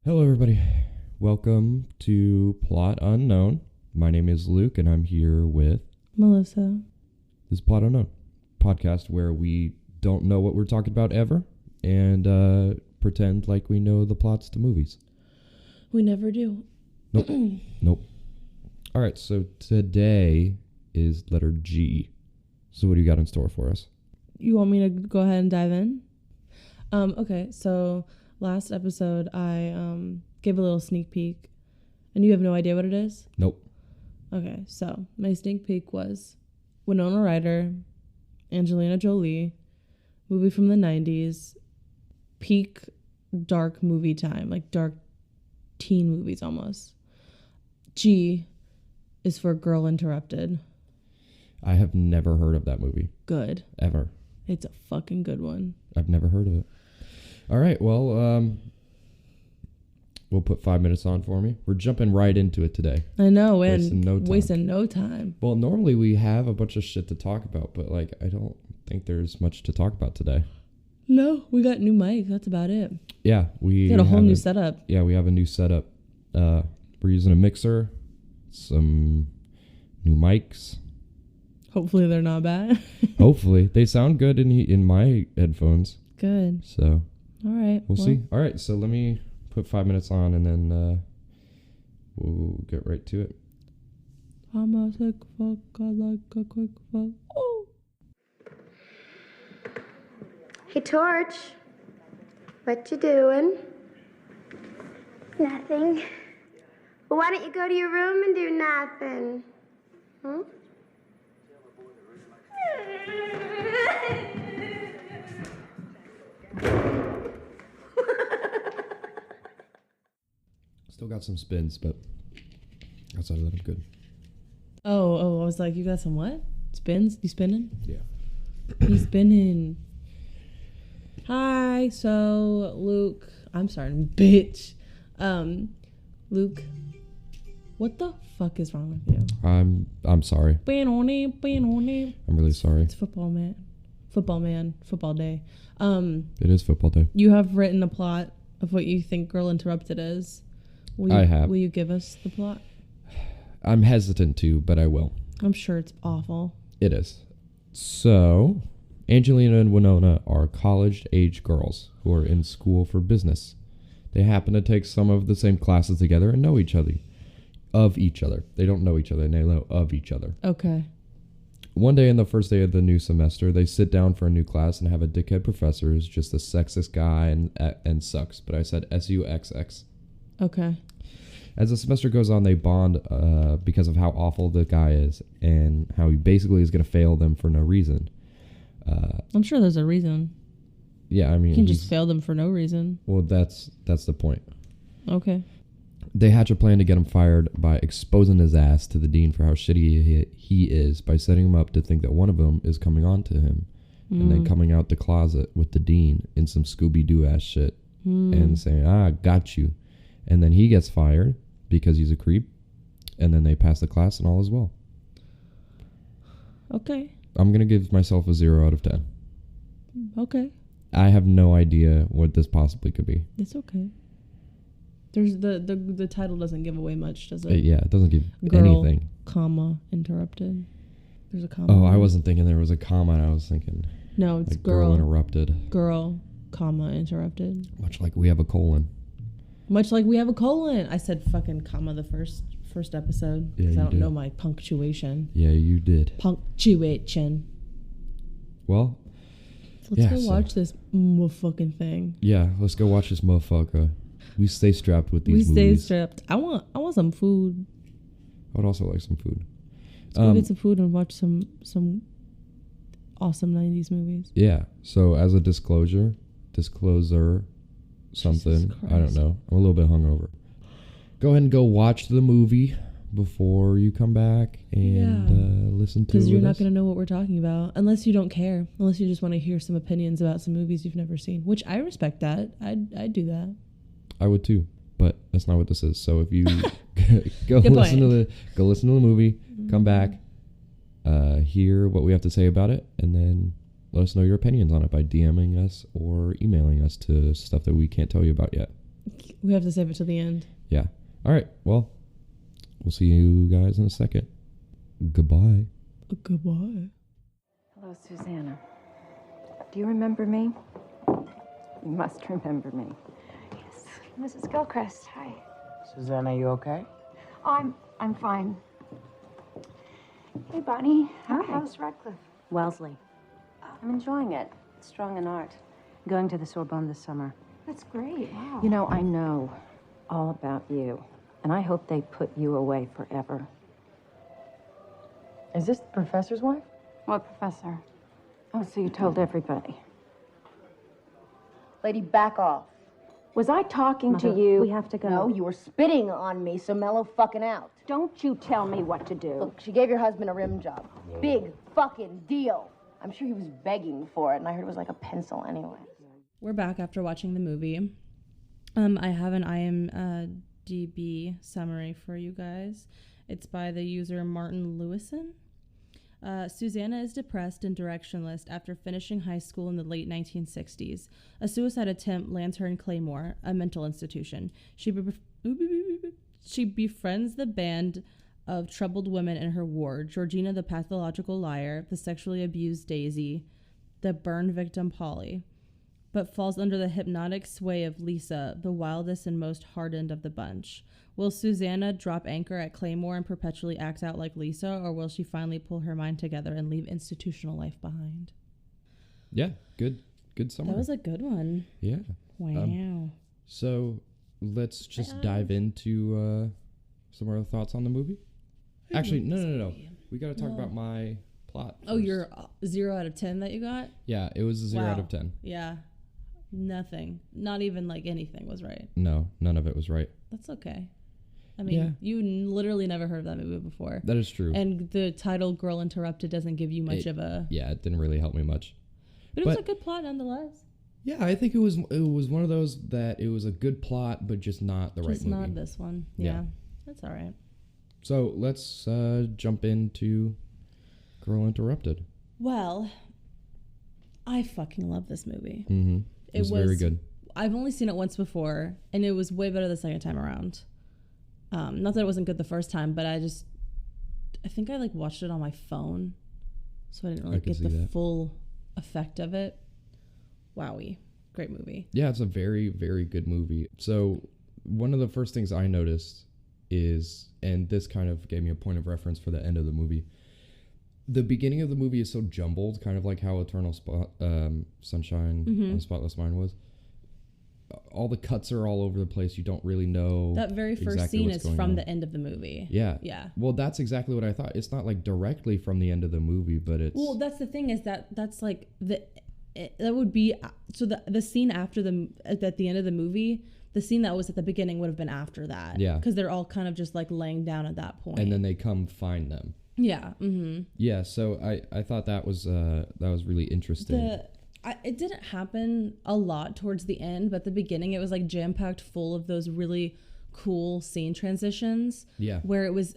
Hello, everybody. Welcome to Plot Unknown. My name is Luke, and I'm here with Melissa. this Plot Unknown podcast where we don't know what we're talking about ever and pretend like we know the plots to movies. We never do. Nope. All right, so today is letter G. So what do you got in store for us? You want me to go ahead and dive in? Okay, so last episode I gave a little sneak peek, and you have no idea what it is? Nope. Okay, so my sneak peek was Winona Ryder, Angelina Jolie, movie from the 90s, peak dark movie time, like dark teen movies almost. G is for Girl Interrupted. I have never heard of that movie. Good. Ever. It's a fucking good one. I've never heard of it. All right, well, we'll put 5 minutes on for me. We're jumping right into it today. I know, Wasting no time. Well, normally we have a bunch of shit to talk about, but like I don't think there's much to talk about today. No, we got new mic. That's about it. Yeah, we got a whole new setup. Yeah, we have a new setup. We're using a mixer, some new mics. Hopefully they're not bad. Hopefully they sound good in my headphones. Good. So, all right. We'll see. All right, so let me put 5 minutes on, and then we'll get right to it. I'm a sick fuck. I like a quick fuck. Oh. Hey, Torch. What you doing? Nothing. Well, why don't you go to your room and do nothing? Hmm? Still got some spins, but outside of that, I'm good. Oh, I was like, you got some what? Spins? You spinning? Yeah. He's spinning. Hi, so Luke. I'm sorry, bitch. Luke, what the fuck is wrong with you? I'm sorry. I'm I'm really sorry. It's football day. It is football day. You have written a plot of what you think Girl Interrupted is. I have. Will you give us the plot? I'm hesitant to, but I will. I'm sure it's awful. It is. So, Angelina and Winona are college-age girls who are in school for business. They happen to take some of the same classes together and know each other. Of each other. They don't know each other, they know of each other. Okay. One day in the first day of the new semester, they sit down for a new class and have a dickhead professor who's just a sexist guy and sucks. But I said S-U-X-X. Okay. As the semester goes on, they bond because of how awful the guy is and how he basically is going to fail them for no reason. I'm sure there's a reason. Yeah, I mean... You can just fail them for no reason. Well, that's the point. Okay. They hatch a plan to get him fired by exposing his ass to the dean for how shitty he is by setting him up to think that one of them is coming on to him and then coming out the closet with the dean in some Scooby-Doo ass shit and saying, got you. And then he gets fired because he's a creep, and then they pass the class and all is well. Okay. I'm going to give myself a 0 out of 10. Okay. I have no idea what this possibly could be. It's okay. There's the title doesn't give away much, does it? Yeah, it doesn't give Girl, anything. Comma, interrupted. There's a comma. Oh, I wasn't thinking there was a comma. I was thinking... No, it's like girl interrupted. Girl, comma, interrupted. Much like we have a colon. Much like we have a colon. I said fucking comma the first episode. Yeah, because I don't did. know my punctuation. Yeah, you did. Punctuation. Well, So let's go watch this motherfucking thing. Yeah, let's go watch this motherfucker. We stay strapped with these movies. We stay strapped. I want some food. I would also like some food. Let's go get some food and watch some awesome 90s movies. Yeah. So as a discloser, something. I don't know. I'm a little bit hungover. Go ahead and go watch the movie before you come back and listen to it. Because you're not going to know what we're talking about unless you don't care. Unless you just want to hear some opinions about some movies you've never seen, which I respect that. I'd do that. I would too, but that's not what this is. So if you go listen to the movie, come back, hear what we have to say about it, and then let us know your opinions on it by DMing us or emailing us to stuff that we can't tell you about yet. We have to save it till the end. Yeah. All right. Well, we'll see you guys in a second. Goodbye. Goodbye. Hello, Susanna. Do you remember me? You must remember me. Yes, Mrs. Gilchrist. Hi. Susanna, you okay? I'm fine. Hey, Bonnie. Hi. How's Radcliffe? Wellesley. I'm enjoying it. Strong in art. Going to the Sorbonne this summer. That's great. Wow. You know, I know all about you, and I hope they put you away forever. Is this the professor's wife? What professor? Oh, so you told everybody. Lady, back off. Was I talking Mother, to you? we have to go. No, you were spitting on me, so mellow fucking out. Don't you tell me what to do. Look, she gave your husband a rim job. Big fucking deal. I'm sure he was begging for it, and I heard it was like a pencil anyway. We're back after watching the movie. I have an IMDb summary for you guys. It's by the user Martin Lewison. Susanna is depressed and directionless after finishing high school in the late 1960s. A suicide attempt lands her in Claymore, a mental institution. She befriends the band of troubled women in her ward: Georgina, the pathological liar; the sexually abused Daisy; the burn victim Polly, but falls under the hypnotic sway of Lisa, the wildest and most hardened of the bunch. Will Susanna drop anchor at Claymore and perpetually act out like Lisa, or will she finally pull her mind together and leave institutional life behind? Yeah, good summary. That was a good one. Yeah. Wow. So let's just dive into some of our thoughts on the movie. Actually, no. We got to talk about my plot first. Oh, your 0 out of 10 that you got? Yeah, it was a 0 out Wow. of 10. Yeah. Nothing. Not even like anything was right. No, none of it was right. That's okay. I mean, you literally never heard of that movie before. That is true. And the title Girl Interrupted doesn't give you much of a... Yeah, it didn't really help me much. But it was a good plot nonetheless. Yeah, I think it was one of those that it was a good plot, but just not the right movie. Just not this one. Yeah. That's all right. So let's jump into Girl Interrupted. Well, I fucking love this movie. Mm-hmm. It was very good. I've only seen it once before, and it was way better the second time around. Not that it wasn't good the first time, but I think I like watched it on my phone, so I didn't really get the full effect of it. Wowie. Great movie. Yeah, it's a very, very good movie. So one of the first things I noticed is, and this kind of gave me a point of reference for the end of the movie, the beginning of the movie is so jumbled, kind of like how Eternal Sunshine on the Spotless Mind was. All the cuts are all over the place. You don't really know. That very first scene is from the end of the movie. Yeah. Yeah. Well, that's exactly what I thought. It's not like directly from the end of the movie, but it's... Well, that's the thing, is that's like that would be... So the scene after at the end of the movie, the scene that was at the beginning would have been after that. Yeah. Because they're all kind of just like laying down at that point. And then they come find them. Yeah. Mm-hmm. Yeah, so I thought that was really interesting. It didn't happen a lot towards the end, but at the beginning it was like jam-packed full of those really cool scene transitions. Yeah. Where it was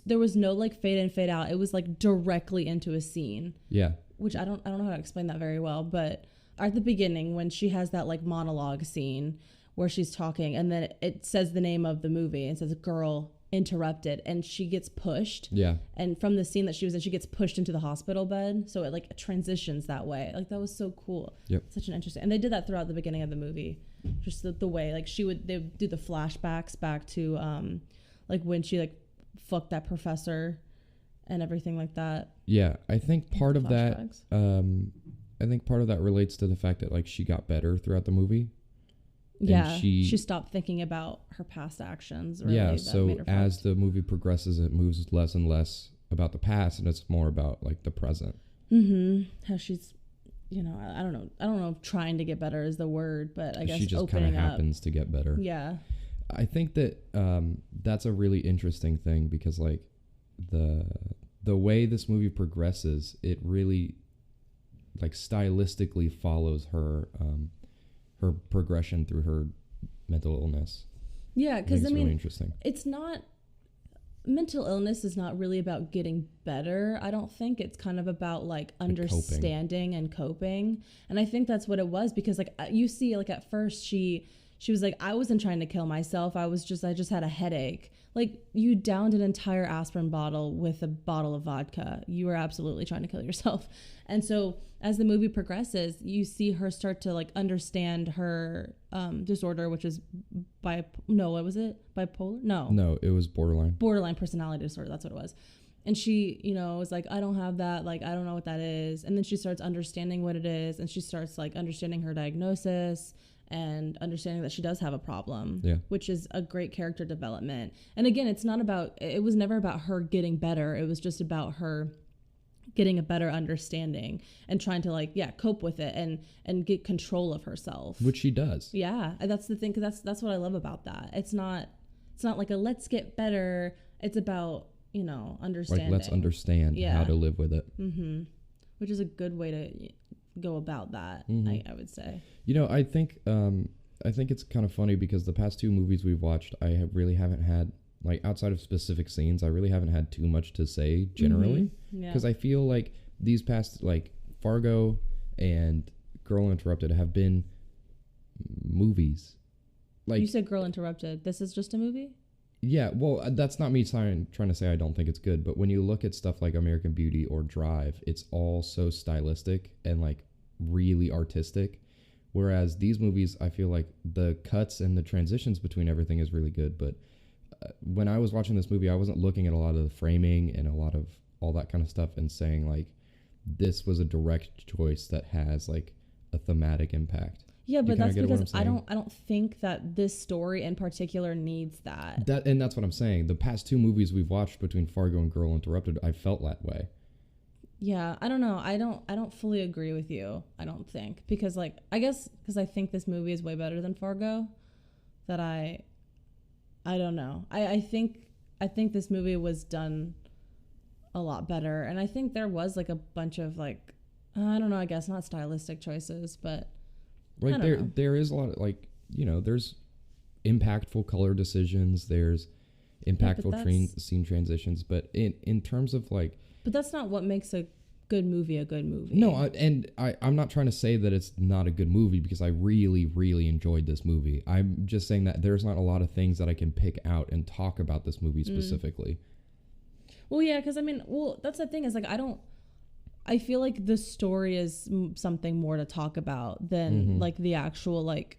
there was no like fade in, fade out. It was like directly into a scene. Yeah. Which I don't know how to explain that very well, but at the beginning when she has that like monologue scene where she's talking and then it says the name of the movie and says Girl Interrupted, and she gets pushed. Yeah. And from the scene that she was in, she gets pushed into the hospital bed, so it like transitions that way. Like that was so cool. Yep. Such an interesting, and they did that throughout the beginning of the movie, just the way like they would do the flashbacks back to like when she like fucked that professor and everything like that. Yeah, I think part of that relates to the fact that like she got better throughout the movie. Yeah, she stopped thinking about her past actions. Really, yeah, so as the movie progresses, it moves less and less about the past, and it's more about like the present. Mm-hmm. How she's, I don't know if trying to get better is the word, but I guess she just kind of happens to get better. Yeah, I think that that's a really interesting thing because like the way this movie progresses, it really like stylistically follows her progression through her mental illness. Yeah, because I mean, really interesting. It's not, mental illness is not really about getting better. I don't think it's kind of about like understanding and coping. And I think that's what it was, because like you see, like at first she she was like, I wasn't trying to kill myself. I just had a headache. Like, you downed an entire aspirin bottle with a bottle of vodka. You were absolutely trying to kill yourself. And so as the movie progresses, you see her start to like understand her disorder, which is what was it? Bipolar? No, it was borderline. Borderline personality disorder. That's what it was. And she, was like, I don't have that. Like, I don't know what that is. And then she starts understanding what it is. And she starts like understanding her diagnosis and understanding that she does have a problem, which is a great character development. And again, it was never about her getting better. It was just about her getting a better understanding and trying to cope with it and get control of herself. Which she does. Yeah. That's the thing. 'Cause that's what I love about that. It's not like a let's get better. It's about, understanding. Like, let's understand how to live with it. Mm-hmm. Which is a good way to go about that, I would say. I think it's kind of funny because the past 2 movies we've watched, I really haven't had, like, outside of specific scenes, I really haven't had too much to say generally. Because I feel like these past, like, Fargo and Girl Interrupted have been movies. Like, you said Girl Interrupted. This is just a movie? Yeah, well, that's not me trying to say I don't think it's good, but when you look at stuff like American Beauty or Drive, it's all so stylistic and like really artistic, whereas these movies, I feel like the cuts and the transitions between everything is really good, but when I was watching this movie, I wasn't looking at a lot of the framing and a lot of all that kind of stuff and saying like this was a direct choice that has like a thematic impact. Yeah, but that's because I don't think that this story in particular needs that. And that's what I'm saying. The past 2 movies we've watched between Fargo and Girl Interrupted, I felt that way. Yeah, I don't know. I don't fully agree with you. I don't think because I guess because I think this movie is way better than Fargo. That I don't know. I think this movie was done a lot better, and I think there was like a bunch of like I don't know. I guess not stylistic choices, but. Like there is a lot of like there's impactful color decisions, there's impactful scene transitions, but in terms of like, but that's not what makes a good movie a good movie. No, I'm not trying to say that it's not a good movie because I really really enjoyed this movie. I'm just saying that there's not a lot of things that I can pick out and talk about this movie specifically. Well, yeah, because that's the thing is like I feel like the story is something more to talk about than like the actual like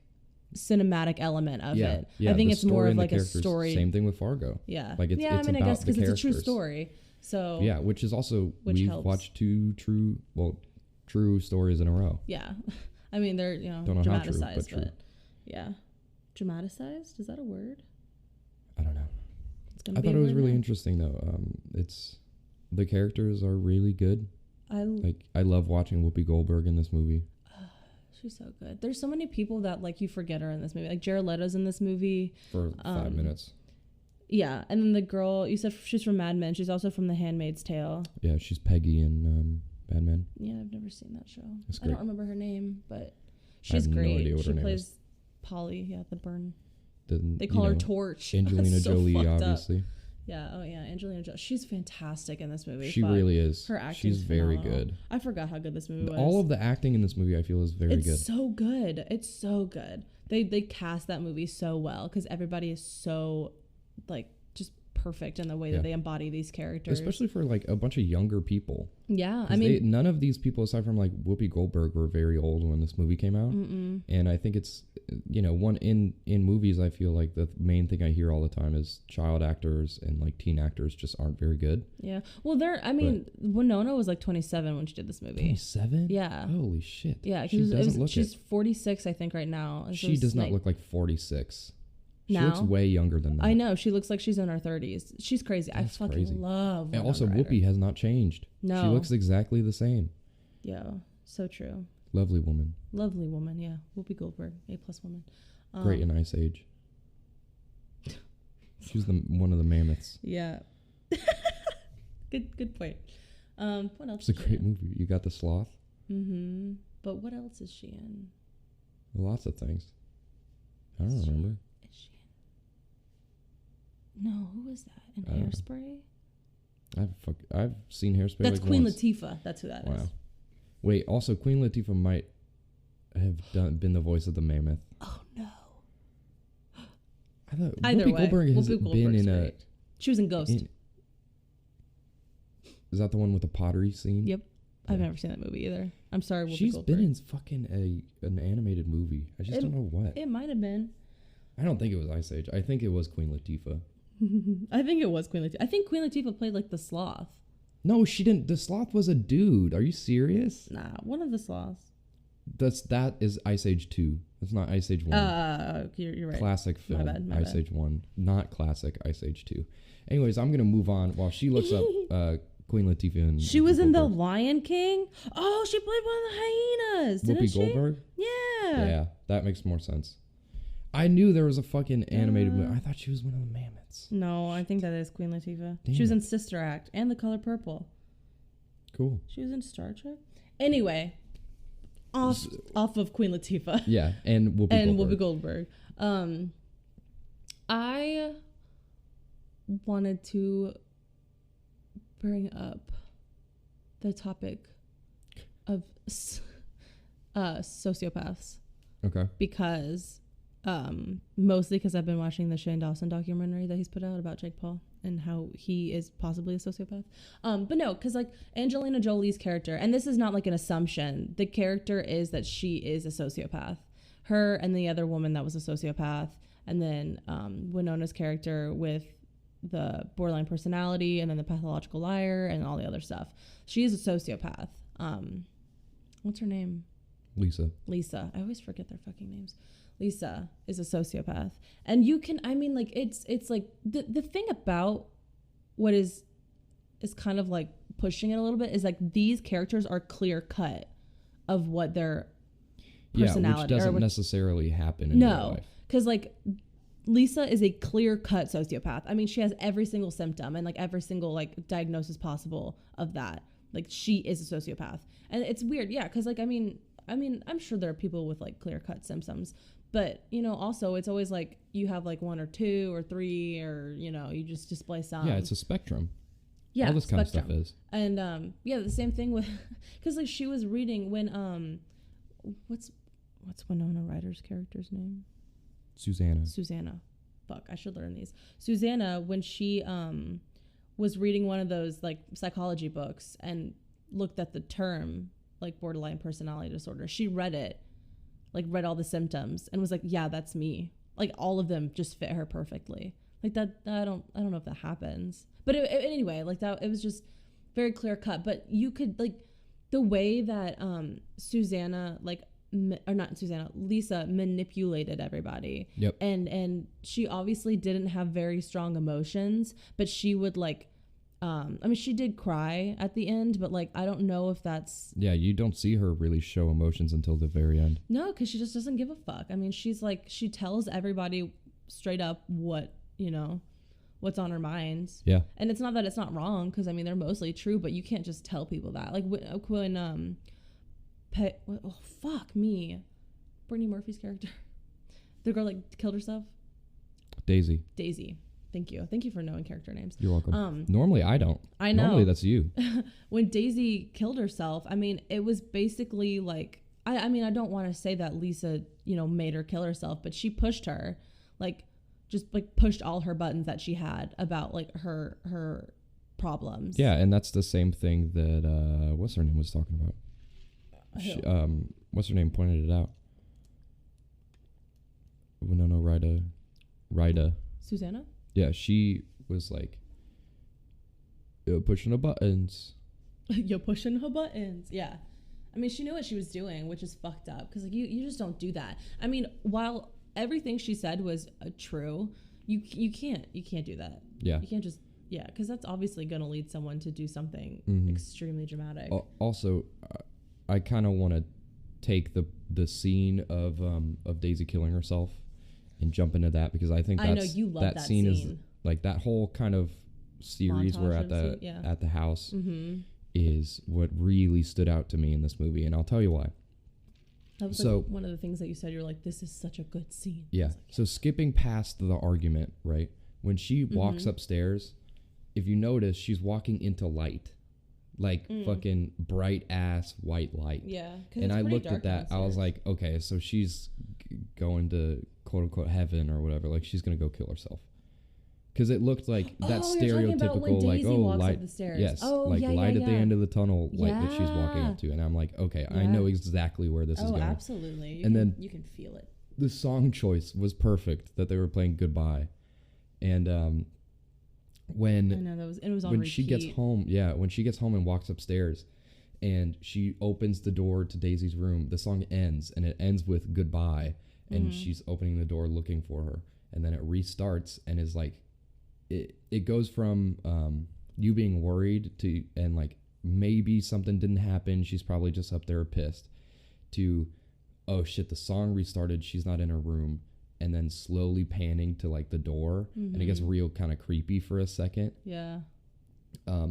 cinematic element of it. Yeah, I think it's more of like a story. Same thing with Fargo. Yeah. Like it's I mean, I guess because it's a true story. So yeah, which is also we've watched 2 true stories in a row. Yeah. I mean, they're, dramatized, but yeah. Dramatized? Is that a word? I don't know. I thought it was really interesting though. The characters are really good. I love watching Whoopi Goldberg in this movie. She's so good. There's so many people that like you forget are in this movie. Like Jared Leto's in this movie for 5 minutes. Yeah, and then the girl you said she's from Mad Men. She's also from The Handmaid's Tale. Yeah, she's Peggy in Mad Men. Yeah, I've never seen that show. I don't remember her name, but she's great. No idea what her name is. She plays Polly. Yeah, the burn. They call her Torch. Angelina Jolie, obviously. Yeah. Oh, yeah. Angelina Jolie. She's fantastic in this movie. She really is. Her acting. She's very good. I forgot how good this movie was. All of the acting in this movie, I feel, is very good. It's so good. It's so good. They cast that movie so well because everybody is so like just perfect in the way that they embody these characters, especially for like a bunch of younger people. Yeah, I mean, none of these people aside from like Whoopi Goldberg were very old when this movie came out. And I think it's one in movies I feel like the main thing I hear all the time is child actors and like teen actors just aren't very good. Yeah, well Winona was like 27 when she did this movie. 27? Yeah. Holy shit. Yeah, she's 46 I think right now. And she does not look like 46. She looks way younger than that. I know. She looks like she's in her 30s. She's crazy. That's I fucking love Winona. And also, Ryder. Whoopi has not changed. No. She looks exactly the same. Yeah. So true. Lovely woman. Lovely woman, yeah. Whoopi Goldberg, A+ woman. Great in Ice Age. She was one of the mammoths. Yeah. Good point. What else? It's a great movie. You got the sloth. Mm-hmm. But what else is she in? Lots of things. I don't remember. No, who was that? In Hairspray? I've seen Hairspray. That's like Queen once. Latifah. That's who that is. Wait, also Queen Latifah might have been the voice of the mammoth. Oh no. I thought Either Whoopi way, Goldberg has Whoopi been Goldberg's in a. great. She was in Ghost. Is that the one with the pottery scene? Yep. I've never seen that movie either. I'm sorry, Whoopi She's Goldberg. been in fucking an animated movie. I just don't know what. It might have been. I don't think it was Ice Age. I think it was Queen Latifah. I think it was Queen Latifah. I think Queen Latifah played like the sloth. No, she didn't. The sloth was a dude. Are you serious? Nah, one of the sloths. That is Ice Age 2. That's not Ice Age 1. You're right. Classic film. My Ice bad. Age 1. Not classic Ice Age 2. Anyways, I'm going to move on while she looks up Queen Latifah and She Whoopi was in The Goldberg. Lion King. Oh, she played one of the hyenas. Didn't Whoopi she? Goldberg? Yeah. Yeah, that makes more sense. I knew there was a fucking animated movie. I thought she was one of the mammoths. No, I think that is Queen Latifah. Damn She was it. in Sister Act and The Color Purple. Cool. She was in Star Trek. Anyway, off of Queen Latifah. Yeah, and Whoopi Goldberg. Whoopi Goldberg. I wanted to bring up the topic of sociopaths Okay. because mostly because I've been watching the Shane Dawson documentary that he's put out about Jake Paul and how he is possibly a sociopath. But no, because like Angelina Jolie's character, and this is not like an assumption, the character is that she is a sociopath. Her and the other woman that was a sociopath, and then Winona's character with the borderline personality, and then the pathological liar, and all the other stuff. She is a sociopath. What's her name? Lisa. I always forget their fucking names. Lisa is a sociopath. And you can, I mean, like, it's like, the thing about what is kind of like pushing it a little bit is like these characters are clear cut of what their personality. Yeah, which doesn't necessarily happen in real life. Because like Lisa is a clear cut sociopath. I mean, she has every single symptom and like every single like diagnosis possible of that. Like she is a sociopath. And it's weird. Yeah. Cause like, I mean, I'm sure there are people with like clear cut symptoms, but you know, also it's always like you have like 1 or 2 or 3, or, you know, you just display some. Yeah. It's a spectrum. Yeah. All this kind of stuff is. And, yeah, the same thing with, cause like she was reading when, what's Winona Ryder's character's name? Susanna. Fuck, I should learn these. Susanna, when she was reading one of those like psychology books and looked at the term like borderline personality disorder, she read it, like read all the symptoms and was like, yeah, that's me. Like all of them just fit her perfectly. Like that I don't know if that happens. But anyway, like that, it was just very clear cut. But you could like the way that Susanna like or not Susanna, Lisa manipulated everybody. Yep. And she obviously didn't have very strong emotions, but she would like, I mean, she did cry at the end, but like, I don't know if that's... Yeah, you don't see her really show emotions until the very end. No, because she just doesn't give a fuck. I mean, she's like, she tells everybody straight up what, you know, what's on her mind. Yeah. And it's not that it's not wrong, because I mean, they're mostly true, but you can't just tell people that. Like when oh fuck me, Brittany Murphy's character, the girl like killed herself. Daisy. Thank you for knowing character names. You're welcome. Normally I don't. I know. Normally that's you. When Daisy killed herself, I mean, it was basically like, I mean, I don't want to say that Lisa, you know, made her kill herself, but she pushed her, like, just like pushed all her buttons that she had about like her problems. Yeah, and that's the same thing that what's her name was talking about. What's her name pointed it out. Winona Ryder. Susanna? Yeah, she was like pushing the buttons. You're pushing her buttons. Yeah. I mean, she knew what she was doing, which is fucked up. Because like you just don't do that. I mean, while everything she said was true, you can't do that. Yeah. You can't just, yeah, because that's obviously going to lead someone to do something extremely dramatic. Also, I kind of want to take the scene of Daisy killing herself and jump into that, because I think that's, I know you love that scene is like that whole kind of series montage where at the house is what really stood out to me in this movie, and I'll tell you why. That was like one of the things that you said. You're like, this is such a good scene. Yeah. Like, so skipping past the argument, right? When she walks upstairs, if you notice, she's walking into light. Like fucking bright ass white light. Yeah. And I looked at that. I was like, okay, so she's going to quote unquote heaven or whatever. Like she's gonna go kill herself. Because it looked like that stereotypical, like, light. Yes, light at the end of the tunnel, light that she's walking up to. And I'm like, okay, I know exactly where this is going. Absolutely. You can feel it. The song choice was perfect that they were playing Goodbye. And when she gets home, when she gets home and walks upstairs and she opens the door to Daisy's room, the song ends, and it ends with Goodbye. And she's opening the door looking for her. And then it restarts and is like, it goes from you being worried to, and like maybe something didn't happen, she's probably just up there pissed, to, oh shit, the song restarted, she's not in her room, and then slowly panning to like the door, and it gets real kind of creepy for a second. Yeah.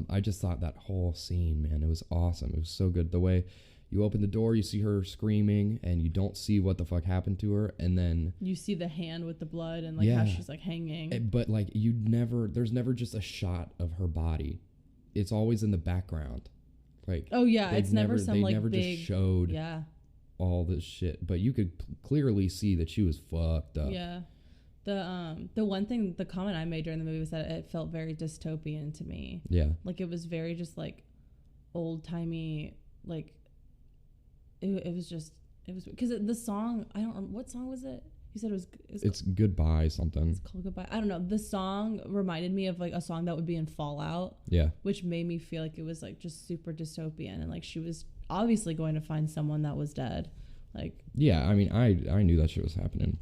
I just thought that whole scene, man, it was awesome. It was so good. The way you open the door, you see her screaming, and you don't see what the fuck happened to her, and then you see the hand with the blood and like how she's like hanging. But like there's never just a shot of her body. It's always in the background. Like it's never some like never big, just showed all this shit, but you could clearly see that she was fucked up. Yeah. The one thing, the comment I made during the movie was that it felt very dystopian to me. Yeah. Like it was very just like old timey, like. It was because the song, I don't remember, what song was it? You said it's Goodbye something. It's called Goodbye. I don't know. The song reminded me of like a song that would be in Fallout. Yeah. Which made me feel like it was like just super dystopian, and like she was obviously going to find someone that was dead. Like. Yeah, I mean, I knew that shit was happening.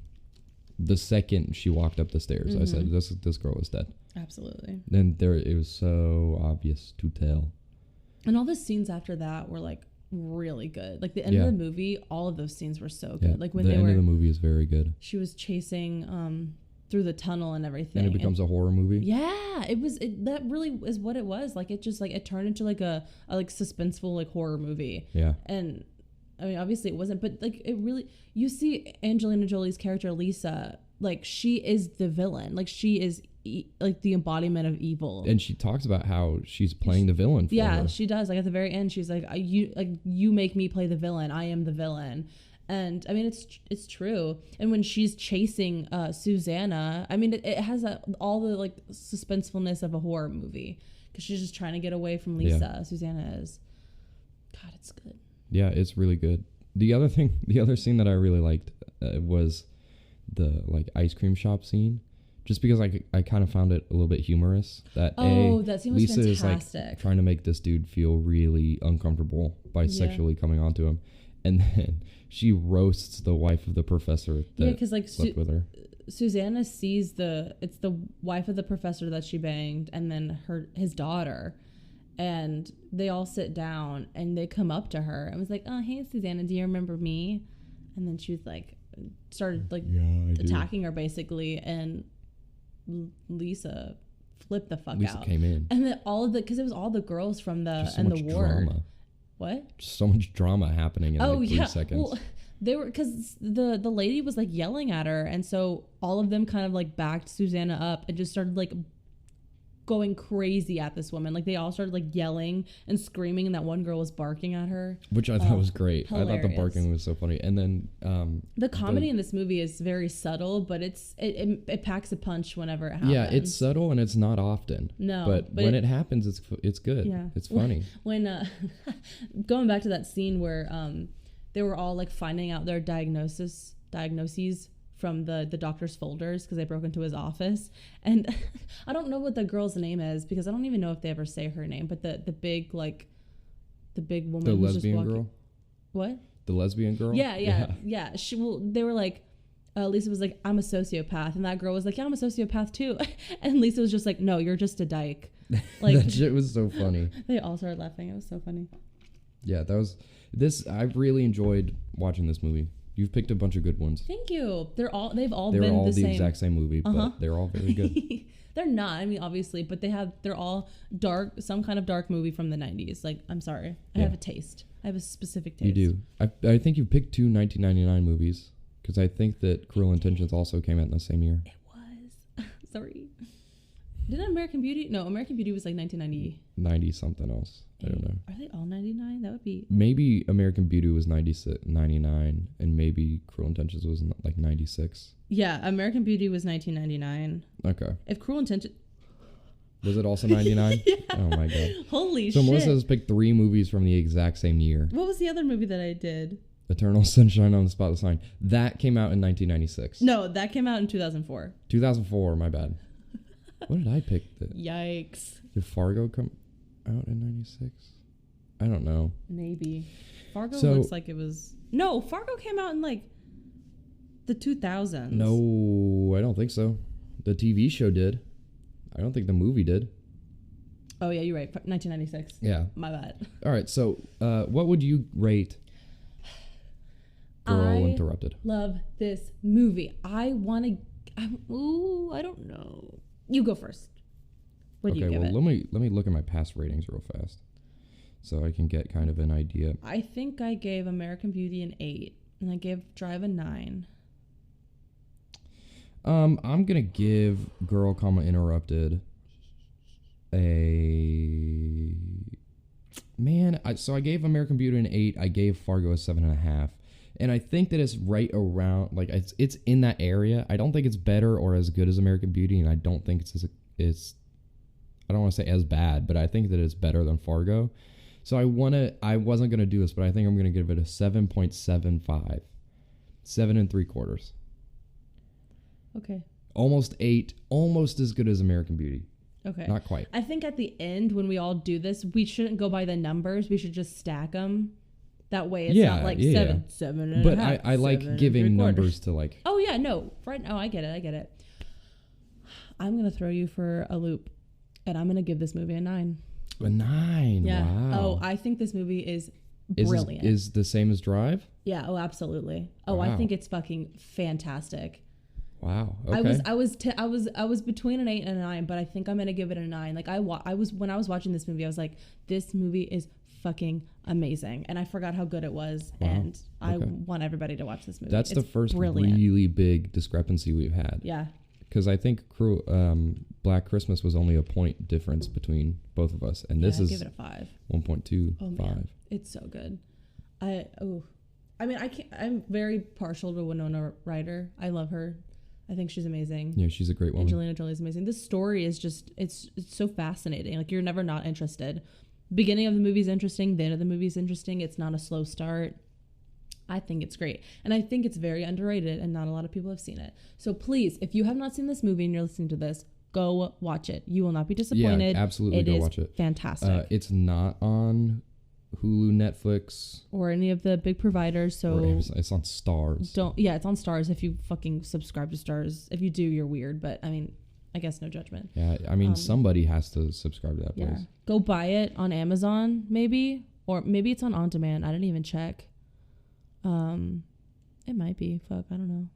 The second she walked up the stairs, I said, this girl is dead. Absolutely. Then it was so obvious to tell. And all the scenes after that were like really good. Like the end of the movie, all of those scenes were so good. Like when the end of the movie is very good. She was chasing through the tunnel and everything, and it becomes a horror movie. Yeah, that really is what it was. Like it just like it turned into like a like suspenseful like horror movie. Yeah. And I mean, obviously it wasn't, but like it really, you see Angelina Jolie's character Lisa, like she is the villain. Like she is like the embodiment of evil. And she talks about how she's playing the villain for her. She does. Like at the very end, she's like, you make me play the villain. I am the villain. And I mean, it's true. And when she's chasing Susanna, I mean, it has all the like suspensefulness of a horror movie, because she's just trying to get away from Lisa. Yeah. Susanna is. God, it's good. Yeah, it's really good. The other scene that I really liked was the like ice cream shop scene. Just because I kind of found it a little bit humorous. That scene was Lisa fantastic. Is like trying to make this dude feel really uncomfortable by sexually coming onto him, and then she roasts the wife of the professor that slept with her. Susanna sees it's the wife of the professor that she banged, and then his daughter, and they all sit down and they come up to her and was like, "Oh, hey Susanna, do you remember me?" And then she was like, started like attacking her basically, and Lisa flipped the fuck out. Lisa came in, and then because it was all the girls from the ward. Drama. What? Just so much drama happening in 3 seconds. Well, they were, because the lady was like yelling at her, and so all of them kind of like backed Susanna up and just started like going crazy at this woman. Like they all started like yelling and screaming, and that one girl was barking at her, which I thought was great. Hilarious. I thought the barking was so funny. And then the comedy in this movie is very subtle, but it packs a punch whenever it happens. Yeah, it's subtle and it's not often. No, but when it happens, it's good. Yeah, it's funny. When going back to that scene where they were all like finding out their diagnoses from the doctor's folders because they broke into his office, and I don't know what the girl's name is, because I don't even know if they ever say her name, but the big woman, the lesbian girl. What? The lesbian girl? Yeah. They were like, Lisa was like, "I'm a sociopath," and that girl was like, "Yeah, I'm a sociopath too," and Lisa was just like, "No, you're just a dyke." Like that shit was so funny. They all started laughing. It was so funny. Yeah, I really enjoyed watching this movie. You've picked a bunch of good ones. Thank you. They've all been the same. Exact same movie, but they're all very good. They're not, I mean, obviously, but they're all dark, some kind of dark movie from the 90s. Like, I'm sorry. I have a taste. I have a specific taste. You do. I think you picked 2 1999 movies, because I think that Cruel Intentions also came out in the same year. It was. Sorry. Didn't American Beauty? No, American Beauty was like 1990. 90 something else. I don't know. Are they all 99? That would be. Maybe American Beauty was 99, and maybe Cruel Intentions was like 96. Yeah, American Beauty was 1999. Okay. If Cruel Intentions. Was it also 99? Yeah. Oh my god. Holy so shit. Melissa has picked 3 movies from the exact same year. What was the other movie that I did? Eternal Sunshine on the Spotless Mind. That came out in 1996. No, that came out in 2004. 2004, my bad. What did I pick? Yikes. Did Fargo come out in 96? I don't know. Maybe. Fargo So- looks like it was... No, Fargo came out in like the 2000s. No, I don't think so. The TV show did. I don't think the movie did. Oh, yeah, you're right. 1996. Yeah. My bad. All right, so what would you rate Girl I Interrupted? love this movie. I want to... I don't know. You go first. What do you give it? Let me look at my past ratings real fast, so I can get kind of an idea. I think I gave American Beauty an 8, and I gave Drive a 9. I'm gonna give Girl, Interrupted a So I gave American Beauty an 8. I gave Fargo a 7.5, and I think that it's right around like it's in that area. I don't think it's better or as good as American Beauty, and I don't think it's I don't want to say as bad, but I think that it's better than Fargo. So I wasn't gonna do this, but I think I'm gonna give it a 7.75, 7 3/4. Okay. Almost 8, almost as good as American Beauty. Okay. Not quite. I think at the end, when we all do this, we shouldn't go by the numbers. We should just stack them. That way it's not like 7 and but a half. I like giving numbers to like... Oh, yeah, no. Right now, I get it. I'm going to throw you for a loop, and I'm going to give this movie a 9. A 9? Yeah. Wow. Oh, I think this movie is brilliant. Is the same as Drive? Yeah, oh, absolutely. Oh, I Wow. think it's fucking fantastic. Wow. Okay. I was between an 8 and a 9, but I think I'm gonna give it a 9. Like when I was watching this movie, I was like, this movie is fucking amazing, and I forgot how good it was, Wow. and I Okay. want everybody to watch this movie. That's It's the first brilliant. really big discrepancy we've had. Yeah. Because I think Black Christmas was only a point difference between both of us, and this Yeah, is give it a 5. 1.25. Oh man, it's so good. I'm very partial to Winona Ryder. I love her. I think she's amazing. Yeah, she's a great woman. Angelina Jolie is amazing. This story is just, it's so fascinating. Like, you're never not interested. Beginning of the movie is interesting. The end of the movie is interesting. It's not a slow start. I think it's great. And I think it's very underrated, and not a lot of people have seen it. So please, if you have not seen this movie and you're listening to this, go watch it. You will not be disappointed. Yeah, absolutely go watch it. Fantastic. It's not on Hulu, Netflix, or any of the big providers. So or Amazon. It's on Stars. It's on Stars. If you fucking subscribe to Stars. If you do, you're weird. But I mean, I guess no judgment. Yeah, I mean, somebody has to subscribe to that Yeah. place. Go buy it on Amazon, maybe. Or maybe it's on demand. I didn't even check. It might be. Fuck, I don't know.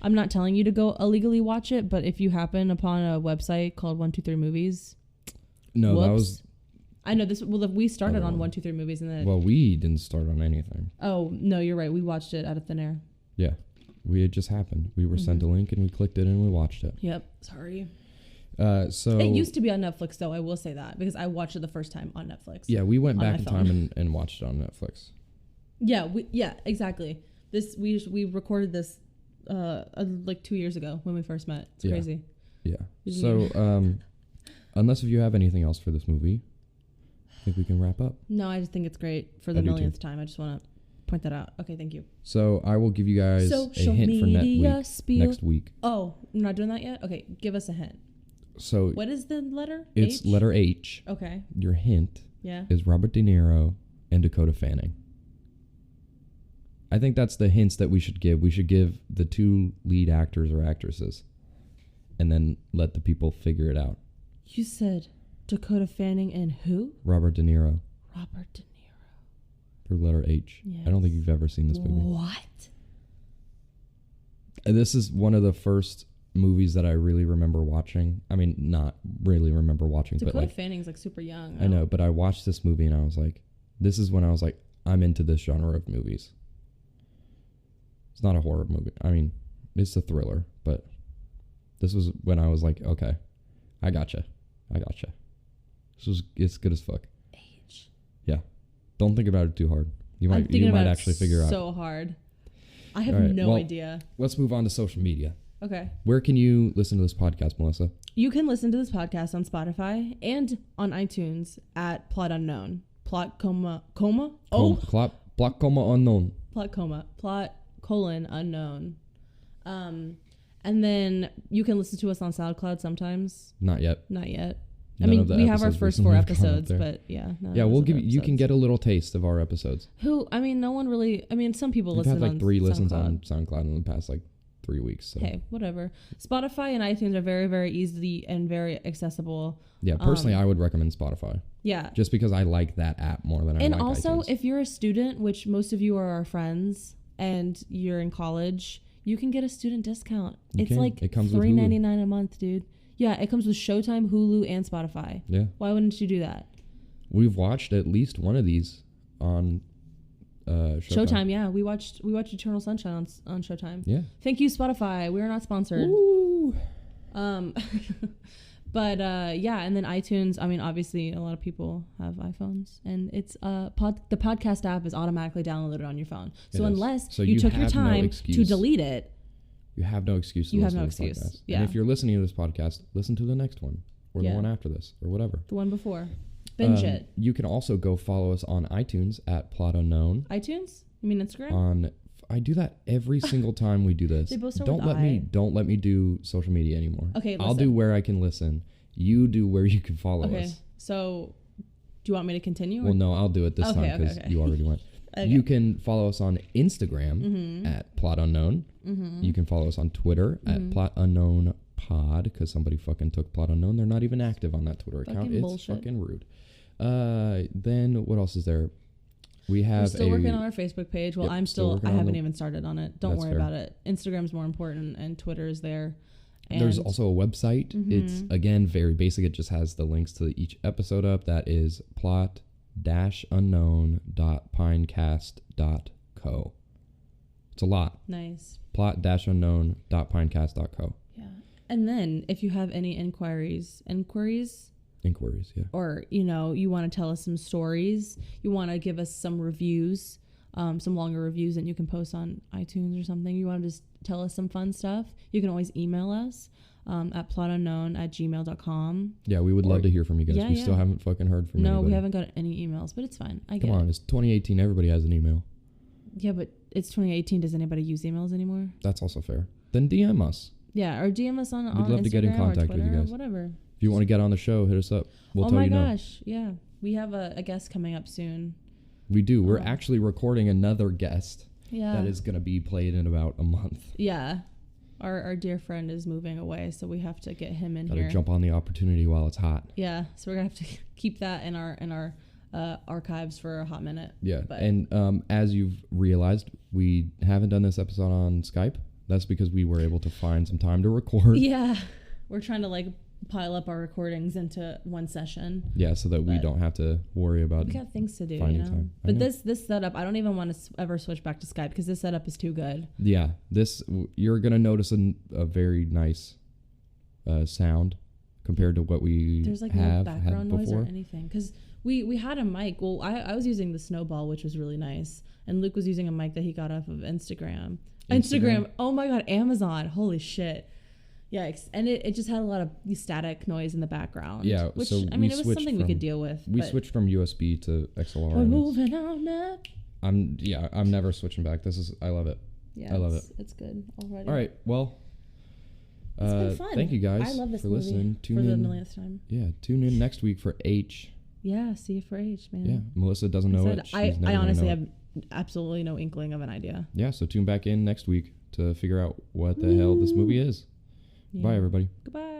I'm not telling you to go illegally watch it, but if you happen upon a website called 123 Movies. No, whoops. that was... I know this. Well, we started Other on one. 123 Movies, and then. Well, we didn't start on anything. Oh no, you're right. We watched it out of thin air. Yeah. It just happened. We were sent a link and we clicked it and we watched it. Yep. Sorry. So It used to be on Netflix, though. I will say that because I watched it the first time on Netflix. yeah, we went on back my in phone. time and watched it on Netflix. Yeah, exactly. This we recorded this like 2 years ago when we first met. It's Yeah. crazy. Yeah. So unless if you have anything else for this movie, I think we can wrap up. No, I just think it's great for the I do too. millionth time. I just want to point that out. Okay, thank you. So I will give you guys Social a hint for media spiel. next week. Oh, I'm not doing that yet? Okay, give us a hint. So What is the letter? it's H? letter H. Okay, Your hint yeah. is Robert De Niro and Dakota Fanning. I think that's the hints that we should give. We should give the 2 lead actors or actresses and then let the people figure it out. You said Dakota Fanning and who? Robert De Niro Robert De Niro. for letter H. I don't think you've ever seen this movie. What? And this is one of the first movies that I really remember watching. I mean, not really remember watching, Dakota but like Fanning's like super young. I know, but I watched this movie and I was like, this is when I was like, I'm into this genre of movies. It's not a horror movie. I mean, it's a thriller, but this was when I was like, okay, I gotcha. It's good as fuck. Age. Yeah. Don't think about it too hard. You might actually figure out. So hard. I have All right, no idea. Let's move on to social media. Okay. Where can you listen to this podcast, Melissa? You can listen to this podcast on Spotify and on iTunes at Plot Unknown. Plot coma. Oh. Plot coma unknown. Plot colon unknown. And then you can listen to us on SoundCloud sometimes. Not yet. I mean, we have our first 4 episodes, but yeah. Yeah, we'll give you can get a little taste of our episodes. No one really, some people listen on We've had like 3 listens SoundCloud. on SoundCloud in the past like 3 weeks. So. Hey, whatever. Spotify and iTunes are very, very easy and very accessible. Yeah, personally, I would recommend Spotify. Yeah. Just because I like that app more than I like iTunes. And also, if you're a student, which most of you are our friends, and you're in college, you can get a student discount. It comes with $3.99 a month, dude. Yeah, it comes with Showtime, Hulu, and Spotify. Yeah. Why wouldn't you do that? We've watched at least one of these on Showtime. Yeah, we watched Eternal Sunshine on Showtime. Yeah. Thank you, Spotify. We are not sponsored. Woo. But and then iTunes. I mean, obviously, a lot of people have iPhones, and it's the podcast app is automatically downloaded on your phone. So unless you took your time to delete it, you have no excuse. You have no excuse. Yeah. And if you're listening to this podcast, listen to the next one or the one after this or whatever. The one before. Binge it. You can also go follow us on iTunes at Plot Unknown. iTunes? You mean Instagram? I do that every single time we do this. They both start don't with let I. me don't let me do social media anymore. Okay, I'll do where I can listen. You do where you can follow us. Okay. So, do you want me to continue? Well, no, I'll do it this time because you already went. Okay. You can follow us on Instagram at Plot Unknown. Mm-hmm. You can follow us on Twitter at Plot Unknown Pod because somebody fucking took Plot Unknown. They're not even active on that Twitter account. It's bullshit. Fucking rude. Then what else is there? We're still working on our Facebook page. Well, yep, I haven't even started on it. Don't worry about it. Instagram's more important and Twitter is there. And there's also a website. It's again very basic. It just has the links to each episode up. That is plot-unknown.pinecast.co. It's a lot. Nice. plot-unknown.pinecast.co. Yeah. And then if you have any inquiries, yeah. Or, you want to tell us some stories, you want to give us some reviews, some longer reviews that you can post on iTunes or something, you want to just tell us some fun stuff, you can always email us at plotunknown@gmail.com. Yeah, we would love to hear from you guys. We still haven't fucking heard from anybody. No, we haven't got any emails, but it's fine. Come on, it's 2018. Everybody has an email. Yeah, but it's 2018. Does anybody use emails anymore? That's also fair. Then DM us. Yeah, or DM us on We'd love Instagram to get in contact or Twitter with you guys. or whatever. If you want to get on the show, hit us up. We'll tell you no. Oh my gosh, yeah. We have a guest coming up soon. We do. We're actually recording another guest that is going to be played in about a month. Yeah. Our dear friend is moving away, so we have to get him in here. Gotta jump on the opportunity while it's hot. Yeah, so we're going to have to keep that in our archives for a hot minute. Yeah, and as you've realized, we haven't done this episode on Skype. That's because we were able to find some time to record. Yeah, we're trying to pile up our recordings into one session. Yeah, so that we don't have to worry about. We got things to do, time. But this setup, I don't even want to ever switch back to Skype because this setup is too good. Yeah, you're gonna notice a very nice sound compared to what we There's no background noise or anything because we had a mic. Well, I was using the Snowball, which was really nice, and Luke was using a mic that he got off of Instagram. Oh my god, Amazon! Holy shit! Yikes. And it just had a lot of static noise in the background. Yeah, which, so it was something we could deal with. We switched from USB to XLR. We're moving on up. I'm never switching back. I love it. Yeah, I love it. It's good already. All right, well, it's been fun. Thank you guys I love this for movie listening. Tune in the millionth time. Yeah, tune in next week for H. Yeah, see you for H, man. Yeah, Melissa doesn't know it. I honestly have absolutely no inkling of an idea. Yeah, so tune back in next week to figure out what the hell this movie is. Yeah. Bye, everybody. Goodbye.